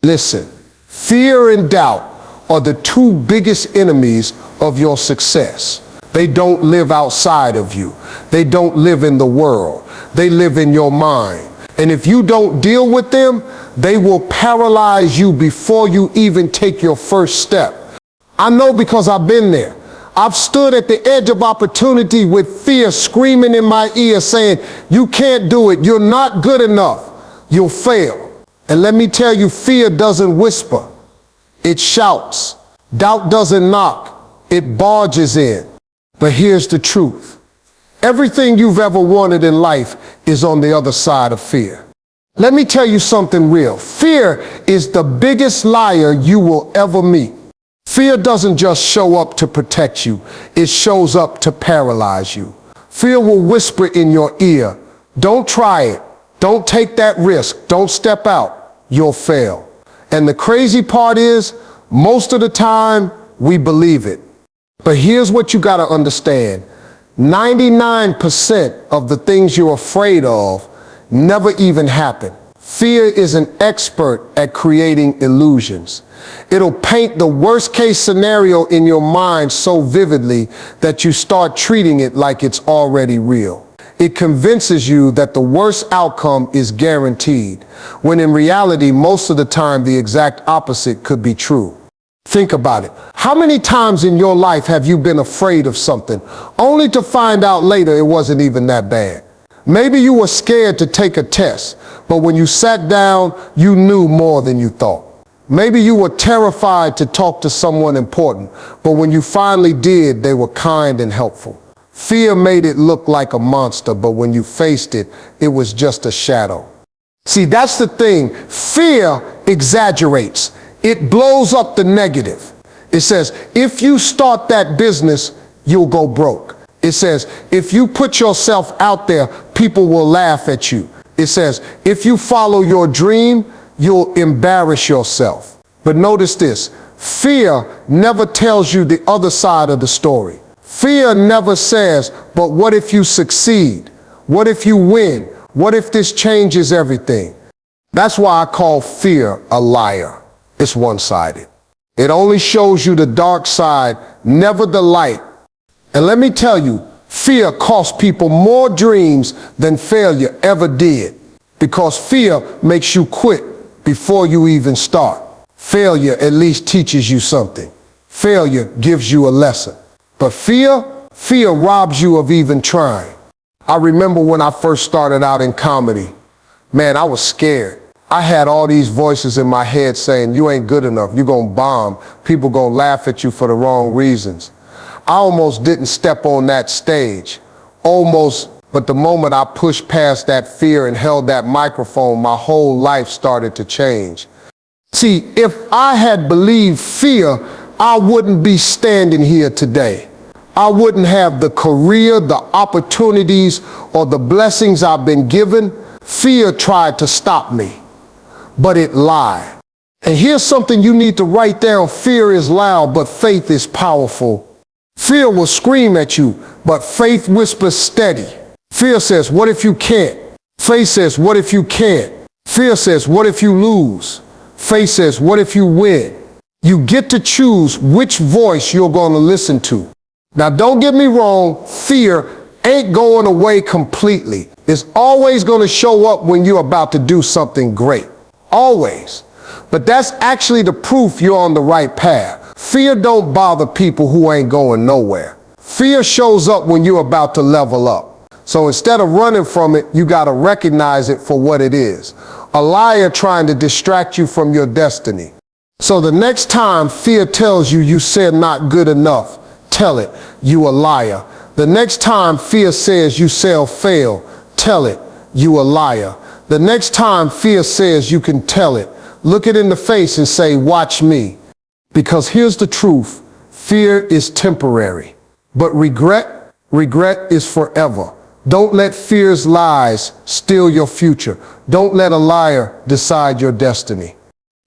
Listen, fear and doubt are the two biggest enemies of your success. They don't live outside of you. They don't live in the world. They live in your mind. And if you don't deal with them, they will paralyze you before you even take your first step. I know because I've been there. I've stood at the edge of opportunity with fear screaming in my ear saying, you can't do it. You're not good enough. You'll fail. And let me tell you, fear doesn't whisper. It shouts. Doubt doesn't knock. It barges in. But here's the truth. Everything you've ever wanted in life is on the other side of fear. Let me tell you something real. Fear is the biggest liar you will ever meet. Fear doesn't just show up to protect you. It shows up to paralyze you. Fear will whisper in your ear, don't try it. Don't take that risk. Don't step out. You'll fail. And the crazy part is, most of the time, we believe it. But here's what you got to understand. 99% of the things you're afraid of never even happen. Fear is an expert at creating illusions. It'll paint the worst case scenario in your mind so vividly that you start treating it like it's already real. It convinces you that the worst outcome is guaranteed, when in reality, most of the time, the exact opposite could be true. Think about it. How many times in your life have you been afraid of something, only to find out later it wasn't even that bad? Maybe you were scared to take a test, but when you sat down, you knew more than you thought. Maybe you were terrified to talk to someone important, but when you finally did, they were kind and helpful. Fear made it look like a monster, but when you faced it, it was just a shadow. See, that's the thing. Fear exaggerates. It blows up the negative. It says, if you start that business, you'll go broke. It says, if you put yourself out there, people will laugh at you. It says, if you follow your dream, you'll embarrass yourself. But notice this, fear never tells you the other side of the story. Fear never says, but what if you succeed? What if you win? What if this changes everything? That's why I call fear a liar. It's one-sided. It only shows you the dark side, never the light. And let me tell you, fear costs people more dreams than failure ever did, because fear makes you quit before you even start. Failure at least teaches you something. Failure gives you a lesson. But fear robs you of even trying. I remember when I first started out in comedy, man, I was scared. I had all these voices in my head saying, you ain't good enough, you're gonna bomb, people gonna laugh at you for the wrong reasons. I almost didn't step on that stage, almost, but the moment I pushed past that fear and held that microphone, my whole life started to change. See, if I had believed fear, I wouldn't be standing here today. I wouldn't have the career, the opportunities, or the blessings I've been given. Fear tried to stop me, but it lied. And here's something you need to write down. Fear is loud, but faith is powerful. Fear will scream at you, but faith whispers steady. Fear says, what if you can't? Faith says, what if you can't? Fear says, what if you lose? Faith says, what if you win? You get to choose which voice you're going to listen to. Now, don't get me wrong, fear ain't going away completely. It's always going to show up when you're about to do something great. Always. But that's actually the proof you're on the right path. Fear don't bother people who ain't going nowhere. Fear shows up when you're about to level up. So instead of running from it, you got to recognize it for what it is. A liar trying to distract you from your destiny. So the next time fear tells you you said not good enough, tell it, you a liar. The next time fear says you shall fail, tell it, you a liar. The next time fear says you can tell it, look it in the face and say, watch me. Because here's the truth, fear is temporary, but regret is forever. Don't let fear's lies steal your future. Don't let a liar decide your destiny.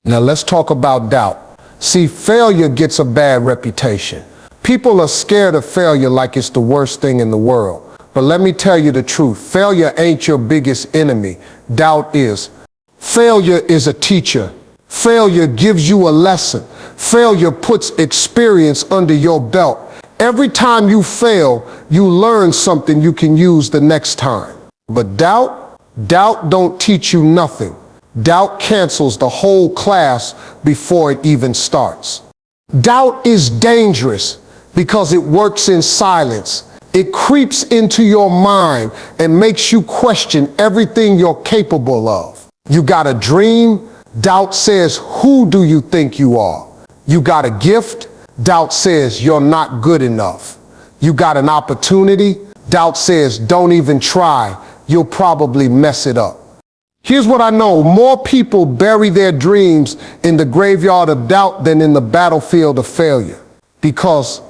Now let's talk about doubt. See, failure gets a bad reputation. People are scared of failure like it's the worst thing in the world. But let me tell you the truth. Failure ain't your biggest enemy. Doubt is. Failure is a teacher. Failure gives you a lesson. Failure puts experience under your belt. Every time you fail, you learn something you can use the next time. But doubt don't teach you nothing. Doubt cancels the whole class before it even starts. Doubt is dangerous because it works in silence. It creeps into your mind and makes you question everything you're capable of. You got a dream? Doubt says, who do you think you are? You got a gift? Doubt says, you're not good enough. You got an opportunity? Doubt says, don't even try. You'll probably mess it up. Here's what I know. More people bury their dreams in the graveyard of doubt than in the battlefield of failure. Because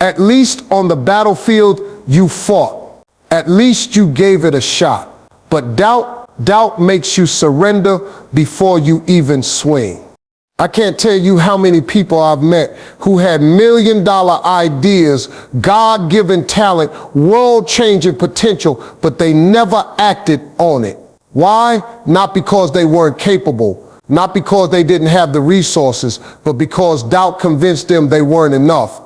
at least on the battlefield, you fought. At least you gave it a shot. But doubt makes you surrender before you even swing. I can't tell you how many people I've met who had million-dollar ideas, God-given talent, world-changing potential, but they never acted on it. Why? Not because they weren't capable, not because they didn't have the resources, but because doubt convinced them they weren't enough.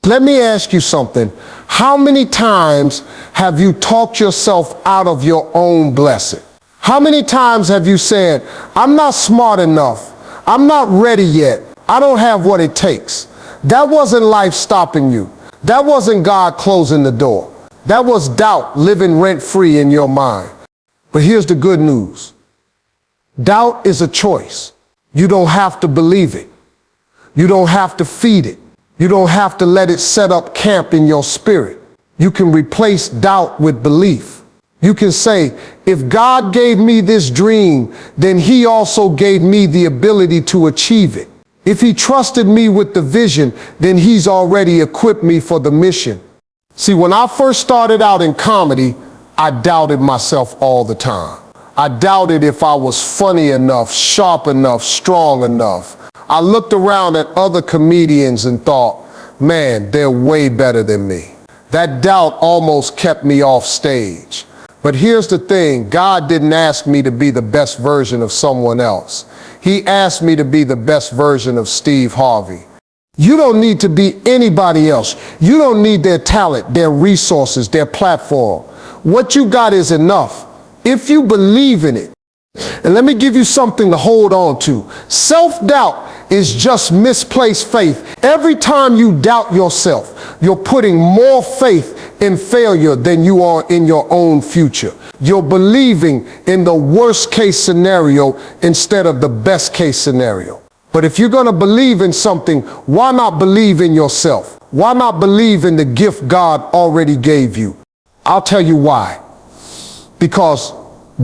Let me ask you something. How many times have you talked yourself out of your own blessing? How many times have you said, I'm not smart enough, I'm not ready yet, I don't have what it takes? That wasn't life stopping you. That wasn't God closing the door. That was doubt living rent-free in your mind. But here's the good news. Doubt is a choice. You don't have to believe it. You don't have to feed it. You don't have to let it set up camp in your spirit. You can replace doubt with belief. You can say, if God gave me this dream, then He also gave me the ability to achieve it. If He trusted me with the vision, then He's already equipped me for the mission. See, when I first started out in comedy, I doubted myself all the time. I doubted if I was funny enough, sharp enough, strong enough. I looked around at other comedians and thought, man, they're way better than me. That doubt almost kept me off stage. But here's the thing, God didn't ask me to be the best version of someone else. He asked me to be the best version of Steve Harvey. You don't need to be anybody else. You don't need their talent, their resources, their platform. What you got is enough, if you believe in it. And let me give you something to hold on to. Self-doubt is just misplaced faith. Every time you doubt yourself, you're putting more faith in failure than you are in your own future. You're believing in the worst case scenario instead of the best case scenario. But if you're going to believe in something, why not believe in yourself? Why not believe in the gift God already gave you? I'll tell you why. Because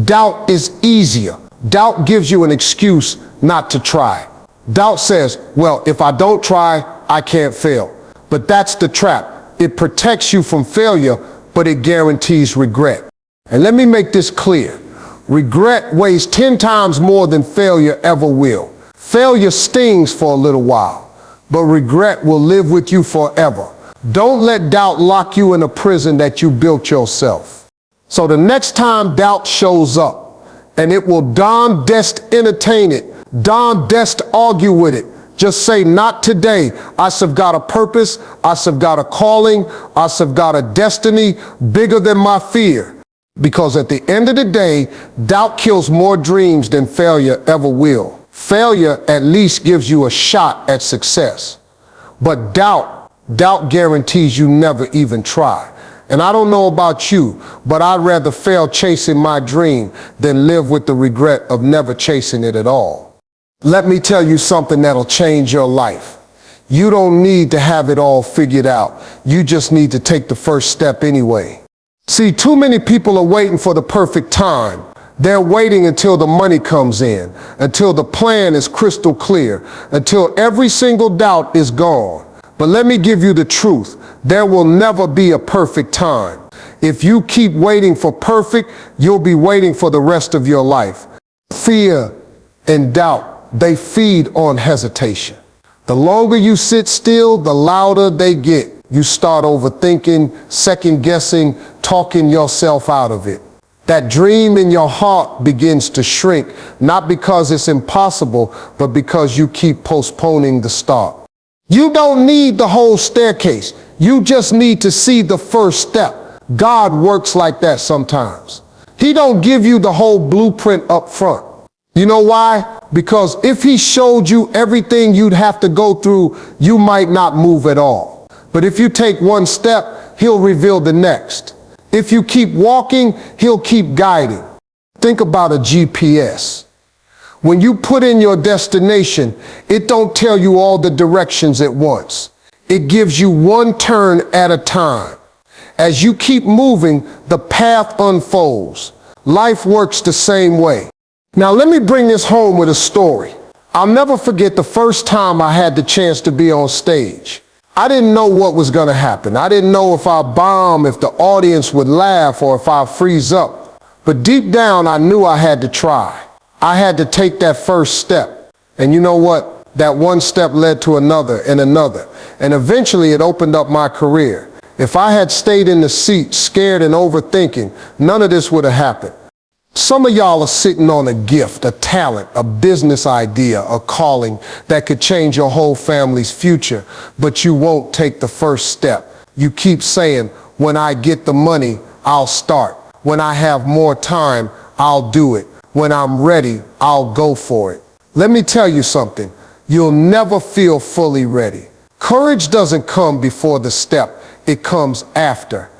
doubt is easier. Doubt gives you an excuse not to try. Doubt says, well, if I don't try, I can't fail. But that's the trap. It protects you from failure, but it guarantees regret. And let me make this clear. Regret weighs 10 times more than failure ever will. Failure stings for a little while, but regret will live with you forever. Don't let doubt lock you in a prison that you built yourself. So the next time doubt shows up, and it will darn best entertain it, darn best argue with it, just say, not today. I've got a purpose, I've got a calling, I've got a destiny bigger than my fear. Because at the end of the day, doubt kills more dreams than failure ever will. Failure at least gives you a shot at success. But doubt guarantees you never even try. And I don't know about you, but I'd rather fail chasing my dream than live with the regret of never chasing it at all. Let me tell you something that'll change your life. You don't need to have it all figured out. You just need to take the first step anyway. See, too many people are waiting for the perfect time. They're waiting until the money comes in, until the plan is crystal clear, until every single doubt is gone. But let me give you the truth. There will never be a perfect time. If you keep waiting for perfect, you'll be waiting for the rest of your life. Fear and doubt, they feed on hesitation. The longer you sit still, the louder they get. You start overthinking, second guessing, talking yourself out of it. That dream in your heart begins to shrink, not because it's impossible, but because you keep postponing the start. You don't need the whole staircase. You just need to see the first step. God works like that sometimes. He don't give you the whole blueprint up front. You know why? Because if he showed you everything you'd have to go through, you might not move at all. But if you take one step, he'll reveal the next. If you keep walking, he'll keep guiding. Think about a GPS. When you put in your destination, it don't tell you all the directions at once. It gives you one turn at a time. As you keep moving, the path unfolds. Life works the same way. Now let me bring this home with a story. I'll never forget the first time I had the chance to be on stage. I didn't know what was going to happen. I didn't know if I'd bomb, if the audience would laugh, or if I'd freeze up. But deep down, I knew I had to try. I had to take that first step. And you know what? That one step led to another and another. And eventually it opened up my career. If I had stayed in the seat, scared and overthinking, none of this would have happened. Some of y'all are sitting on a gift, a talent, a business idea, a calling that could change your whole family's future, but you won't take the first step. You keep saying, when I get the money, I'll start. When I have more time, I'll do it. When I'm ready, I'll go for it. Let me tell you something. You'll never feel fully ready. Courage doesn't come before the step. It comes after.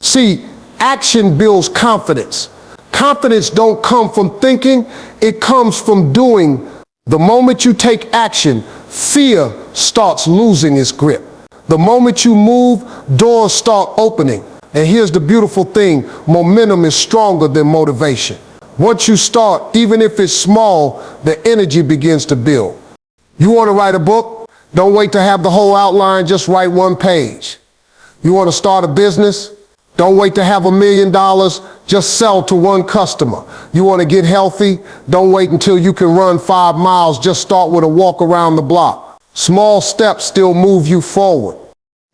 See, action builds confidence. Confidence don't come from thinking, it comes from doing. The moment you take action, fear starts losing its grip. The moment you move, doors start opening. And here's the beautiful thing, momentum is stronger than motivation. Once you start, even if it's small, the energy begins to build. You want to write a book? Don't wait to have the whole outline, just write one page. You want to start a business? Don't wait to have $1 million, just sell to one customer. You want to get healthy? Don't wait until you can run 5 miles, just start with a walk around the block. Small steps still move you forward.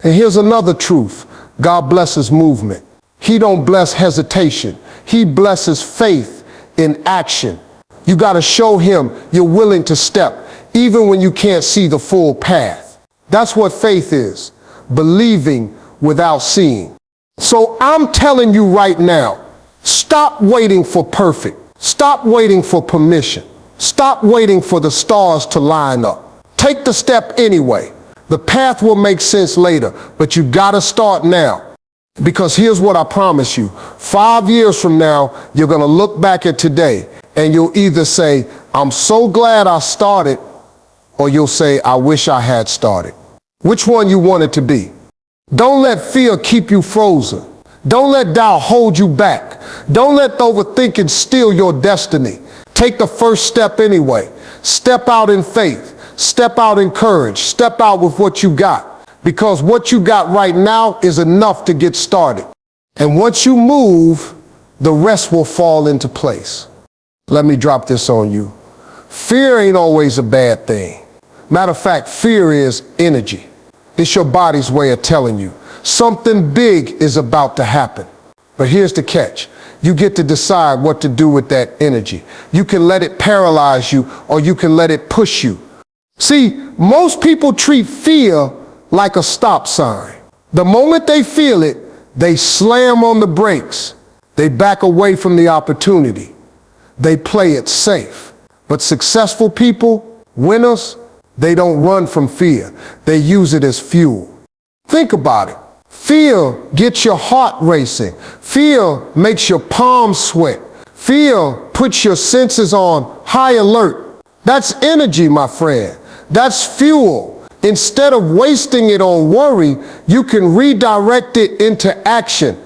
And here's another truth. God blesses movement. He don't bless hesitation. He blesses faith in action. You got to show him you're willing to step, even when you can't see the full path. That's what faith is, believing without seeing. So I'm telling you right now, stop waiting for perfect. Stop waiting for permission. Stop waiting for the stars to line up. Take the step anyway. The path will make sense later, but you gotta start now. Because here's what I promise you. 5 years from now, you're gonna look back at today and you'll either say, I'm so glad I started, or you'll say, I wish I had started. Which one you want it to be? Don't let fear keep you frozen. Don't let doubt hold you back. Don't let overthinking steal your destiny. Take the first step anyway. Step out in faith. Step out in courage. Step out with what you got. Because what you got right now is enough to get started. And once you move, the rest will fall into place. Let me drop this on you. Fear ain't always a bad thing. Matter of fact, fear is energy. It's your body's way of telling you something big is about to happen. But here's the catch. You get to decide what to do with that energy. You can let it paralyze you, or you can let it push you. See, most people treat fear like a stop sign. The moment they feel it, they slam on the brakes. They back away from the opportunity. They play it safe. But successful people, winners, they don't run from fear. They use it as fuel. Think about it. Fear gets your heart racing. Fear makes your palms sweat. Fear puts your senses on high alert. That's energy, my friend. That's fuel. Instead of wasting it on worry, you can redirect it into action.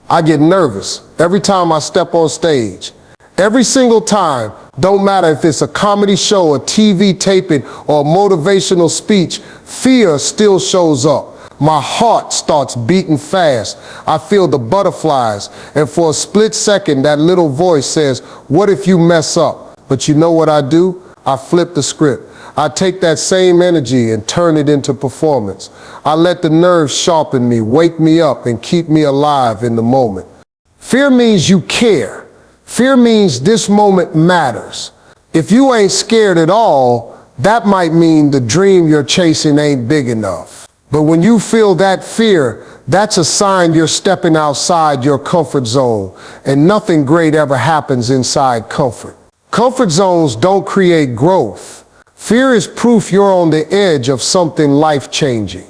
I get nervous every time I step on stage. Every single time, don't matter if it's a comedy show, a TV taping, or a motivational speech, fear still shows up. My heart starts beating fast. I feel the butterflies, and for a split second, that little voice says, what if you mess up? But you know what I do? I flip the script. I take that same energy and turn it into performance. I let the nerves sharpen me, wake me up, and keep me alive in the moment. Fear means you care. Fear means this moment matters. If you ain't scared at all, that might mean the dream you're chasing ain't big enough. But when you feel that fear, that's a sign you're stepping outside your comfort zone, and nothing great ever happens inside comfort. Comfort zones don't create growth. Fear is proof you're on the edge of something life-changing.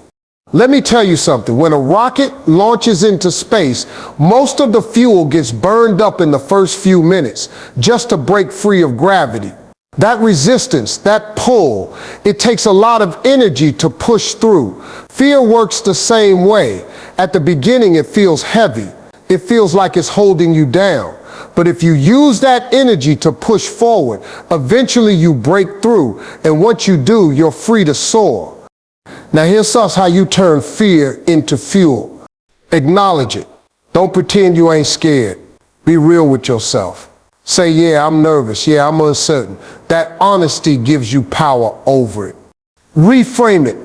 Let me tell you something. When a rocket launches into space, most of the fuel gets burned up in the first few minutes just to break free of gravity. That resistance, that pull, it takes a lot of energy to push through. Fear works the same way. At the beginning, it feels heavy. It feels like it's holding you down. But if you use that energy to push forward, eventually you break through. And once you do, you're free to soar. Now here's how you turn fear into fuel. Acknowledge it. Don't pretend you ain't scared. Be real with yourself. Say, yeah, I'm nervous. Yeah, I'm uncertain. That honesty gives you power over it. Reframe it.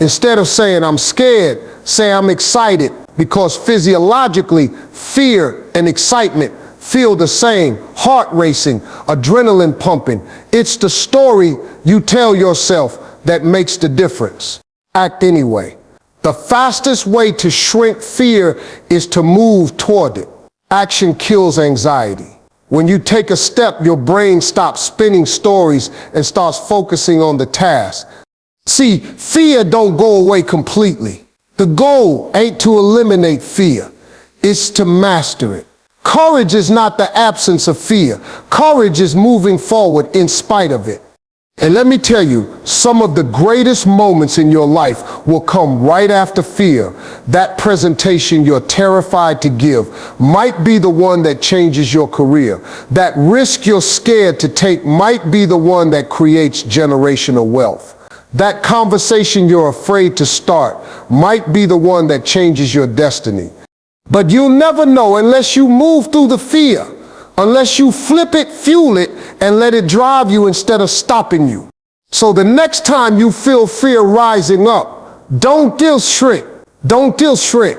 Instead of saying I'm scared, say I'm excited, because physiologically, fear and excitement feel the same. Heart racing, adrenaline pumping. It's the story you tell yourself that makes the difference. Act anyway. The fastest way to shrink fear is to move toward it. Action kills anxiety. When you take a step, your brain stops spinning stories and starts focusing on the task. See, fear don't go away completely. The goal ain't to eliminate fear. It's to master it. Courage is not the absence of fear. Courage is moving forward in spite of it. And let me tell you, some of the greatest moments in your life will come right after fear. That presentation you're terrified to give might be the one that changes your career. That risk you're scared to take might be the one that creates generational wealth. That conversation you're afraid to start might be the one that changes your destiny. But you'll never know unless you move through the fear. Unless you flip it, fuel it, and let it drive you instead of stopping you. So the next time you feel fear rising up, don't guilt shrink. Don't guilt shrink.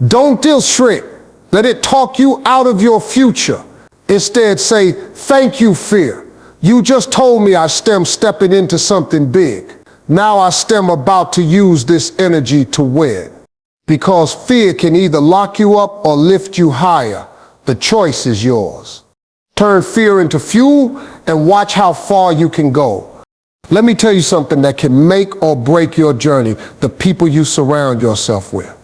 Don't guilt shrink. Let it talk you out of your future. Instead say, thank you, fear. You just told me I stem stepping into something big. Now I stem about to use this energy to win. Because fear can either lock you up or lift you higher. The choice is yours. Turn fear into fuel and watch how far you can go. Let me tell you something that can make or break your journey: the people you surround yourself with.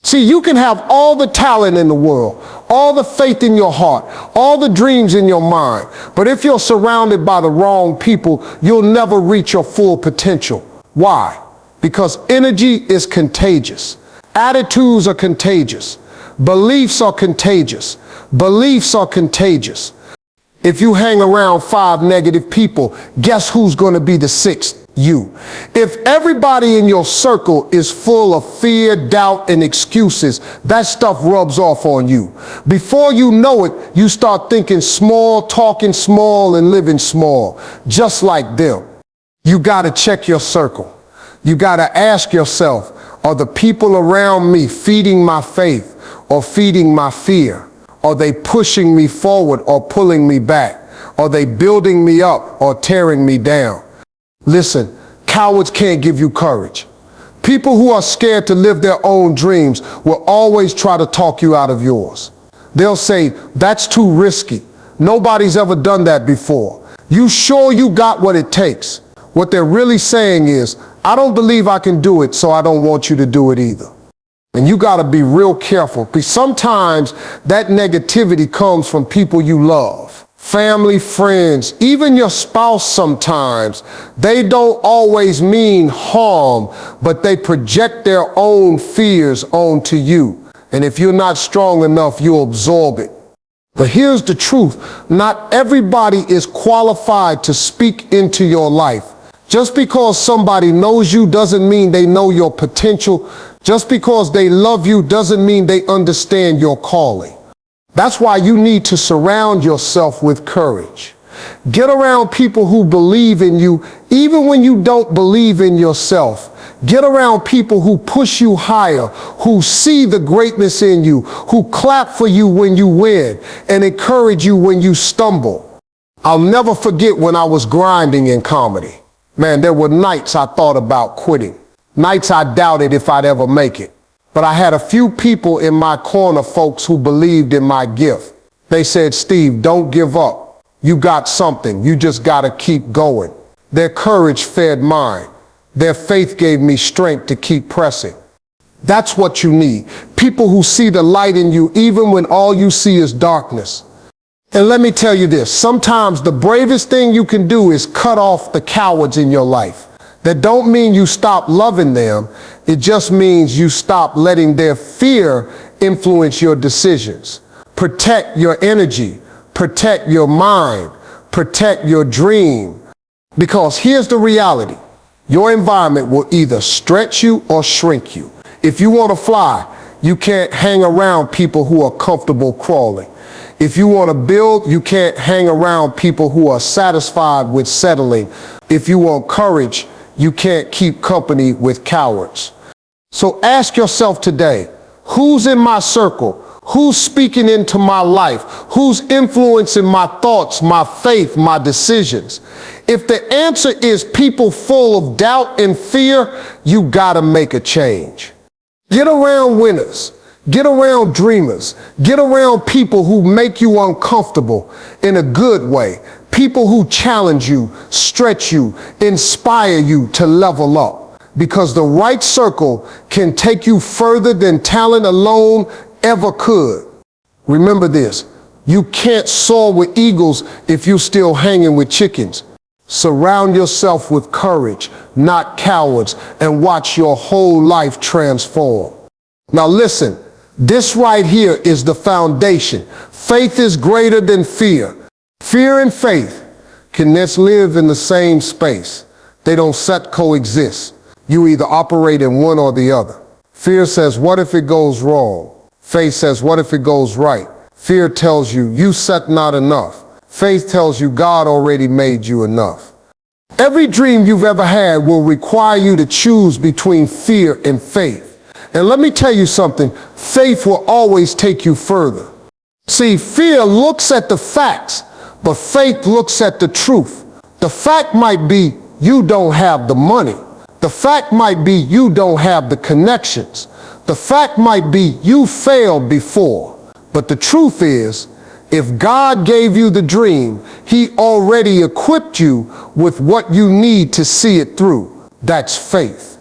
See, you can have all the talent in the world, all the faith in your heart, all the dreams in your mind, but if you're surrounded by the wrong people, you'll never reach your full potential. Why? Because energy is contagious. Attitudes are contagious. Beliefs are contagious. Beliefs are contagious. If you hang around 5 negative people, guess who's going to be the 6th? You. If everybody in your circle is full of fear, doubt, and excuses, that stuff rubs off on you. Before you know it, you start thinking small, talking small, and living small, just like them. You got to check your circle. You got to ask yourself, are the people around me feeding my faith or feeding my fear? Are they pushing me forward or pulling me back? Are they building me up or tearing me down? Listen, cowards can't give you courage. People who are scared to live their own dreams will always try to talk you out of yours. They'll say, that's too risky. Nobody's ever done that before. You sure you got what it takes? What they're really saying is, I don't believe I can do it, so I don't want you to do it either. And you got to be real careful, because sometimes that negativity comes from people you love. Family, friends, even your spouse sometimes. They don't always mean harm, but they project their own fears onto you. And if you're not strong enough, you'll absorb it. But here's the truth. Not everybody is qualified to speak into your life. Just because somebody knows you doesn't mean they know your potential. Just because they love you doesn't mean they understand your calling. That's why you need to surround yourself with courage. Get around people who believe in you, even when you don't believe in yourself. Get around people who push you higher, who see the greatness in you, who clap for you when you win, and encourage you when you stumble. I'll never forget when I was grinding in comedy. Man, there were nights I thought about quitting. Nights I doubted if I'd ever make it. But I had a few people in my corner, folks who believed in my gift. They said, Steve, don't give up. You got something. You just gotta keep going. Their courage fed mine. Their faith gave me strength to keep pressing. That's what you need. People who see the light in you even when all you see is darkness. And let me tell you this, sometimes the bravest thing you can do is cut off the cowards in your life. That don't mean you stop loving them. It just means you stop letting their fear influence your decisions. Protect your energy. Protect your mind. Protect your dream. Because here's the reality. Your environment will either stretch you or shrink you. If you want to fly, you can't hang around people who are comfortable crawling. If you want to build, you can't hang around people who are satisfied with settling. If you want courage, you can't keep company with cowards. So ask yourself today, who's in my circle? Who's speaking into my life? Who's influencing my thoughts, my faith, my decisions? If the answer is people full of doubt and fear, you gotta make a change. Get around winners. Get around dreamers. Get around people who make you uncomfortable in a good way. People who challenge you, stretch you, inspire you to level up. Because the right circle can take you further than talent alone ever could. Remember this, you can't soar with eagles if you're still hanging with chickens. Surround yourself with courage, not cowards, and watch your whole life transform. Now listen, this right here is the foundation. Faith is greater than fear. Fear and faith can live in the same space. They don't coexist. You either operate in one or the other. Fear says, what if it goes wrong? Faith says, what if it goes right? Fear tells you, you set not enough. Faith tells you, God already made you enough. Every dream you've ever had will require you to choose between fear and faith. And let me tell you something, faith will always take you further. See, fear looks at the facts, but faith looks at the truth. The fact might be you don't have the money. The fact might be you don't have the connections. The fact might be you failed before. But the truth is, if God gave you the dream, He already equipped you with what you need to see it through. That's faith.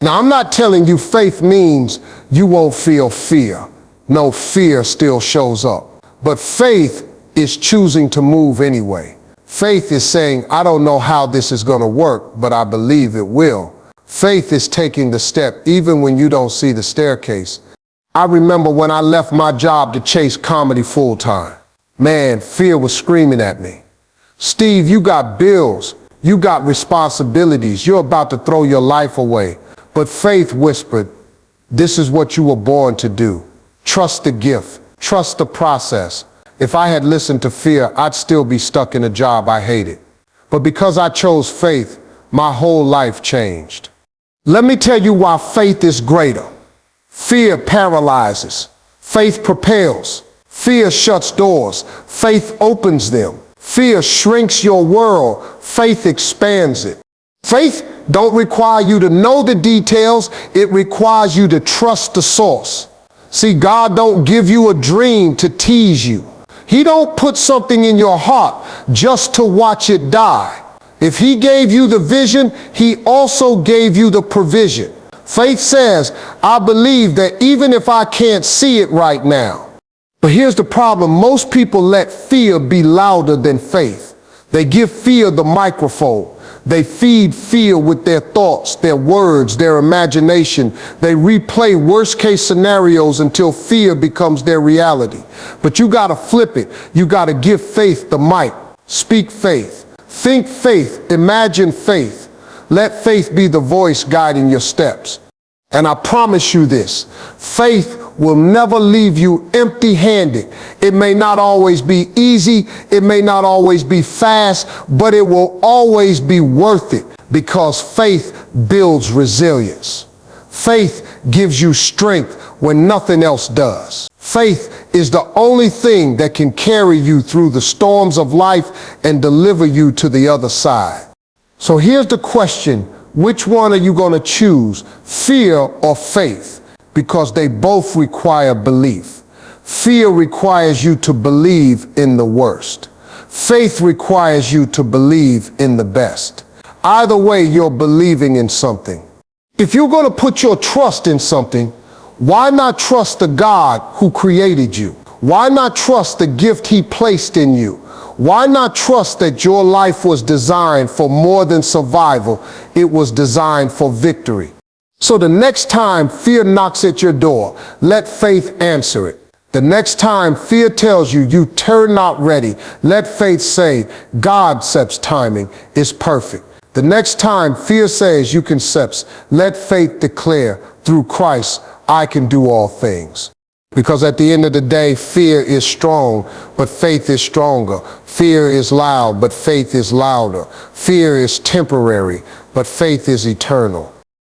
Now, I'm not telling you faith means you won't feel fear. No, fear still shows up. But faith is choosing to move anyway. Faith is saying, I don't know how this is going to work, but I believe it will. Faith is taking the step even when you don't see the staircase. I remember when I left my job to chase comedy full time. Man, fear was screaming at me. Steve, you got bills. You got responsibilities. You're about to throw your life away. But faith whispered, this is what you were born to do. Trust the gift. Trust the process. If I had listened to fear, I'd still be stuck in a job I hated. But because I chose faith, my whole life changed. Let me tell you why faith is greater. Fear paralyzes. Faith propels. Fear shuts doors. Faith opens them. Fear shrinks your world. Faith expands it. Faith don't require you to know the details. It requires you to trust the source. See, God don't give you a dream to tease you. He don't put something in your heart just to watch it die. If He gave you the vision, He also gave you the provision. Faith says, I believe that even if I can't see it right now. But here's the problem. Most people let fear be louder than faith. They give fear the microphone. They feed fear with their thoughts, their words, their imagination. They replay worst-case scenarios until fear becomes their reality. But you gotta flip it. You gotta give faith the mic. Speak faith. Think faith. Imagine faith. Let faith be the voice guiding your steps. And I promise you this, faith will never leave you empty-handed. It may not always be easy, it may not always be fast, but it will always be worth it because faith builds resilience. Faith gives you strength when nothing else does. Faith is the only thing that can carry you through the storms of life and deliver you to the other side. So here's the question, which one are you going to choose, fear or faith? Because they both require belief. Fear requires you to believe in the worst. Faith requires you to believe in the best. Either way, you're believing in something. If you're going to put your trust in something, why not trust the God who created you? Why not trust the gift he placed in you? Why not trust that your life was designed for more than survival? It was designed for victory. So the next time fear knocks at your door, let faith answer it. The next time fear tells you you turn not ready, let faith say, God's timing is perfect. The next time fear says you can steps, let faith declare, through Christ, I can do all things. Because at the end of the day, fear is strong, but faith is stronger. Fear is loud, but faith is louder. Fear is temporary, but faith is eternal.